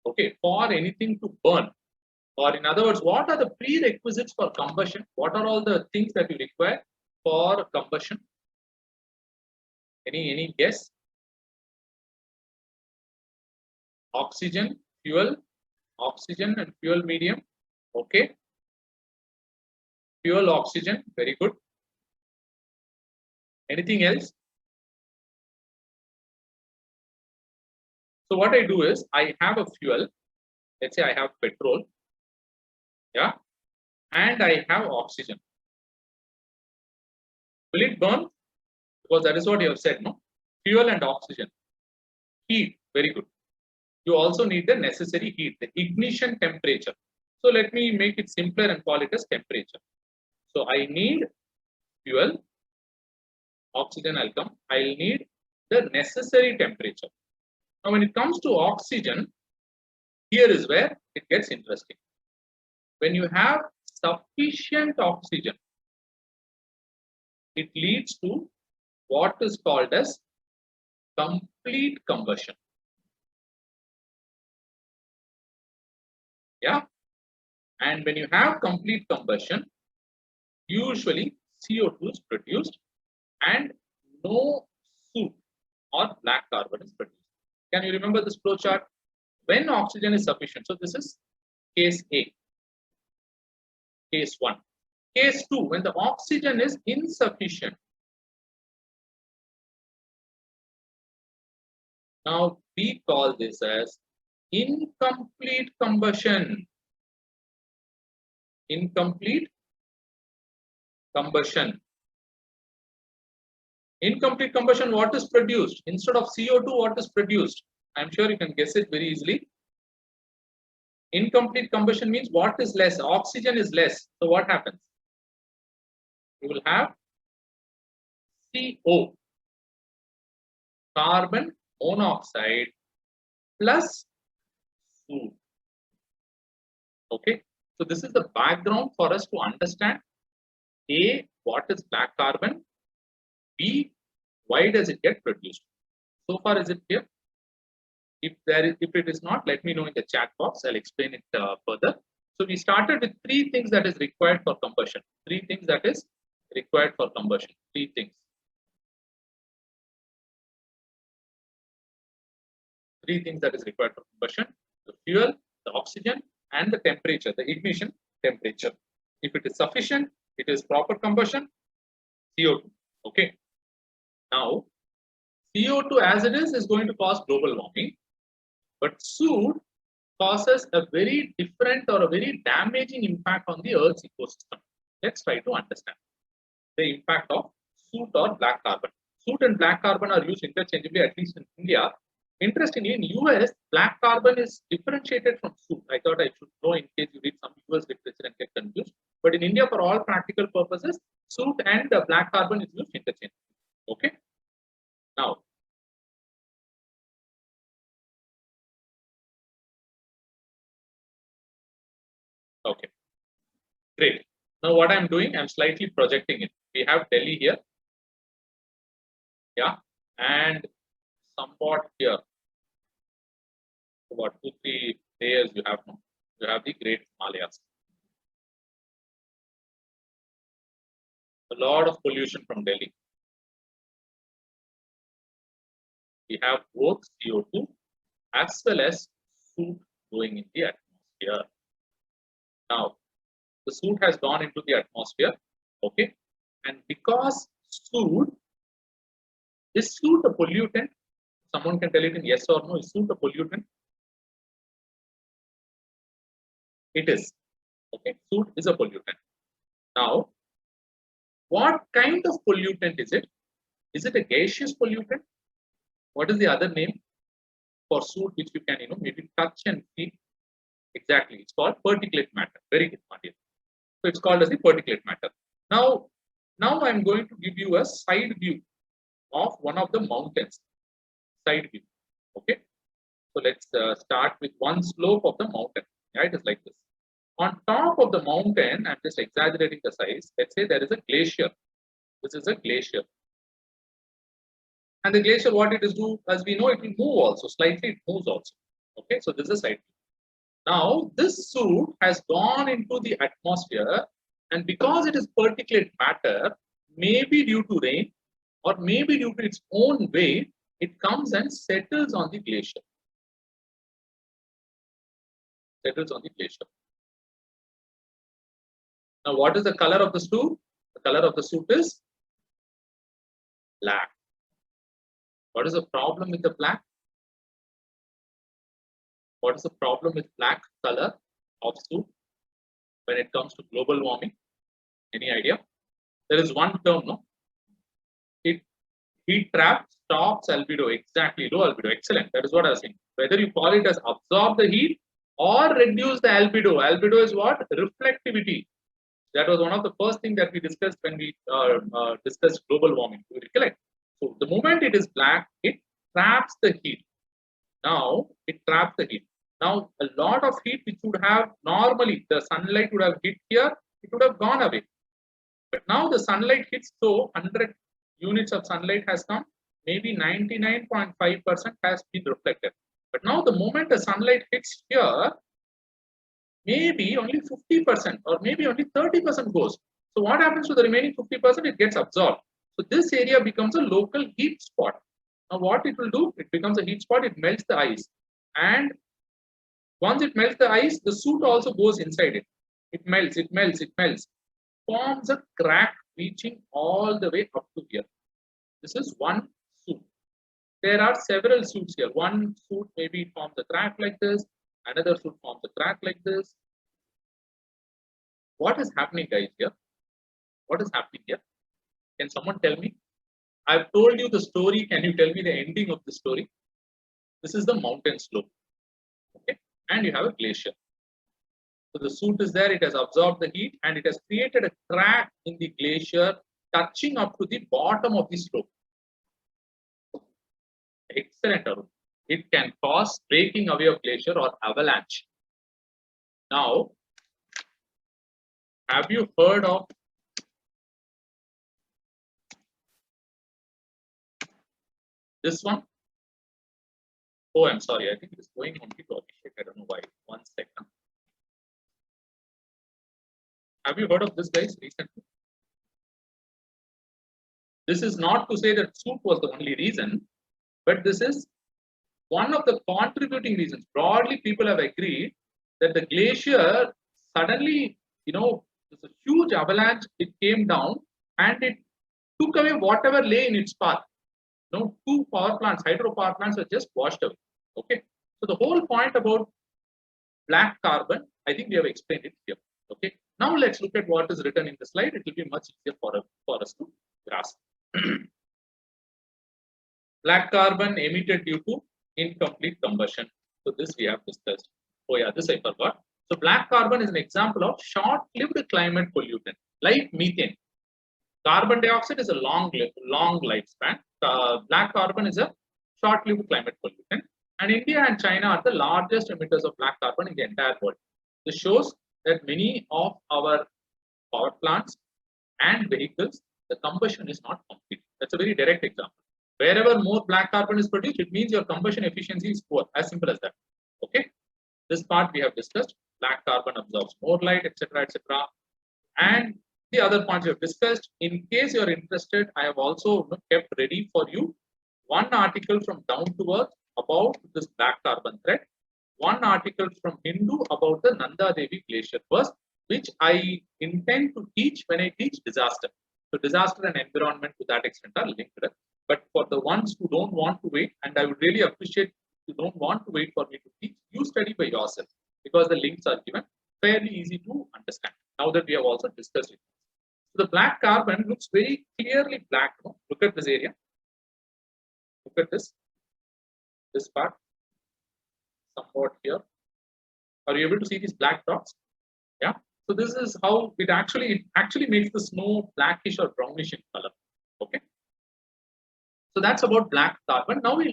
Okay, for anything to burn. Or in other words, what are the prerequisites for combustion? What are all the things that you require for combustion? Any guess? Oxygen, fuel, oxygen and fuel medium. Okay. Fuel, oxygen, very good. Anything else? So what I do is I have a fuel. Let's say I have petrol. Yeah. And I have oxygen. Will it burn? Because that is what you have said, no? Fuel and oxygen. Heat, very good. You also need the necessary heat, the ignition temperature. So let me make it simpler and call it as temperature. So I need fuel, oxygen will come. I'll need the necessary temperature. Now when it comes to oxygen, here is where it gets interesting. When you have sufficient oxygen, it leads to what is called as complete combustion. Yeah. And when you have complete combustion, usually CO2 is produced and no soot or black carbon is produced. Can you remember this flow chart? When oxygen is sufficient, so this is case A, case 1. Case 2, when the oxygen is insufficient. Now we call this as incomplete combustion. Incomplete combustion. Incomplete combustion, what is produced? Instead of CO2, what is produced? I'm sure you can guess it very easily. Incomplete combustion means what is less? Oxygen is less. So what happens? You will have CO, carbon monoxide plus soot. Okay. So this is the background for us to understand A, what is black carbon? B, why does it get produced? So far, is it clear? If it is not, let me know in the chat box. I'll explain it further. So we started with 3 things that is required for combustion. 3 things that is required for combustion. 3 things. 3 things that is required for combustion: the fuel, the oxygen, and the temperature, the ignition temperature. If it is sufficient, it is proper combustion, CO2. Okay. Now, CO2 as it is going to cause global warming, but soot causes a very different or a very damaging impact on the Earth's ecosystem. Let's try to understand the impact of soot or black carbon. Soot and black carbon are used interchangeably, at least in India. Interestingly, in US, black carbon is differentiated from soot. I thought I should know in case you read some US literature and get confused. But in India, for all practical purposes, soot and black carbon is used interchangeably. Okay. Now, okay, great. Now what I'm doing, I'm slightly projecting it. We have Delhi here. Yeah. And somewhat here. About 2-3 layers you have now. You have the Great Himalayas. A lot of pollution from Delhi. We have both CO2 as well as soot going in the atmosphere. Now, the soot has gone into the atmosphere. Okay. And because soot, is soot a pollutant? Someone can tell it in yes or no. Is soot a pollutant? It is. Okay. Soot is a pollutant. Now, what kind of pollutant is it? Is it a gaseous pollutant? What is the other name for soot which you can, maybe touch and feel? Exactly. It's called particulate matter. Very good, Pandya. So it's called as the particulate matter. Now I'm going to give you a side view of one of the mountains. Side view. Okay. So let's start with one slope of the mountain. Yeah, it is like this. On top of the mountain, I'm just exaggerating the size. Let's say there is a glacier. This is a glacier. And the glacier, what it is do, as we know, it will move also. Slightly it moves also. Okay. So this is a side view. Now this soot has gone into the atmosphere, and because it is particulate matter, maybe due to rain or maybe due to its own weight, it comes and settles on the glacier. Settles on the glacier. Now, what is the color of the soot? The color of the soot is black. What is the problem with the black? What is the problem with black color of soot when it comes to global warming? Any idea? There is one term, no? Heat trap stops albedo. Exactly, low albedo. Excellent. That is what I was saying. Whether you call it as absorb the heat or reduce the albedo. Albedo is what? Reflectivity. That was one of the first things that we discussed when we discussed global warming. You recollect? So the moment it is black, it traps the heat. Now it traps the heat. Now a lot of heat which would have normally the sunlight would have hit here, it would have gone away. But now the sunlight hits, so 100 units of sunlight has come, maybe 99.5% has been reflected. But now the moment the sunlight hits here, maybe only 50% or maybe only 30% goes. So what happens to the remaining 50%? It gets absorbed. So this area becomes a local heat spot. Now what it will do? It becomes a heat spot, it melts the ice. And once it melts the ice, the soot also goes inside it. It melts, it melts, it melts. Forms a crack reaching all the way up to here. This is one soot. There are several soots here. One soot maybe forms a crack like this. Another soot forms a crack like this. What is happening, guys, here? What is happening here? Can someone tell me? I've told you the story. Can you tell me the ending of the story? This is the mountain slope. Okay, and you have a glacier. So the soot is there, it has absorbed the heat and it has created a crack in the glacier touching up to the bottom of the slope. Excellent, Arun. It can cause breaking away of glacier or avalanche. Now, have you heard of this one? Oh, I'm sorry. I think it is going only to Abhishek. I don't know why. 1 second. Have you heard of this, guys, recently? This is not to say that soot was the only reason, but this is one of the contributing reasons. Broadly, people have agreed that the glacier suddenly, there's a huge avalanche. It came down and it took away whatever lay in its path. 2 power plants, hydropower plants, were just washed away. Okay. So the whole point about black carbon, I think we have explained it here. Okay. Now let's look at what is written in the slide. It will be much easier for us to grasp. Black carbon emitted due to incomplete combustion. So this we have discussed. Oh yeah, this I forgot. So black carbon is an example of short-lived climate pollutant, like methane. Carbon dioxide is a long lifespan. Black carbon is a short-lived climate pollutant. And India and China are the largest emitters of black carbon in the entire world. This shows that many of our power plants and vehicles, the combustion is not complete. That's a very direct example. Wherever more black carbon is produced, it means your combustion efficiency is poor. As simple as that. Okay. This part we have discussed. Black carbon absorbs more light, etc., etc. And the other points we have discussed. In case you are interested, I have also kept ready for you one article from Down to Earth about this black carbon threat, one article from Hindu about the Nanda Devi glacier burst, which I intend to teach when I teach disaster. So disaster and environment to that extent are linked. But for the ones who don't want to wait, and I would really appreciate if you don't want to wait for me to teach, you study by yourself because the links are given, fairly easy to understand. Now that we have also discussed it. So the black carbon looks very clearly black. No? Look at this area. Look at this part, somewhat here. Are you able to see these black dots? Yeah. So this is how it actually makes the snow blackish or brownish in color. Okay. So that's about black carbon. Now we'll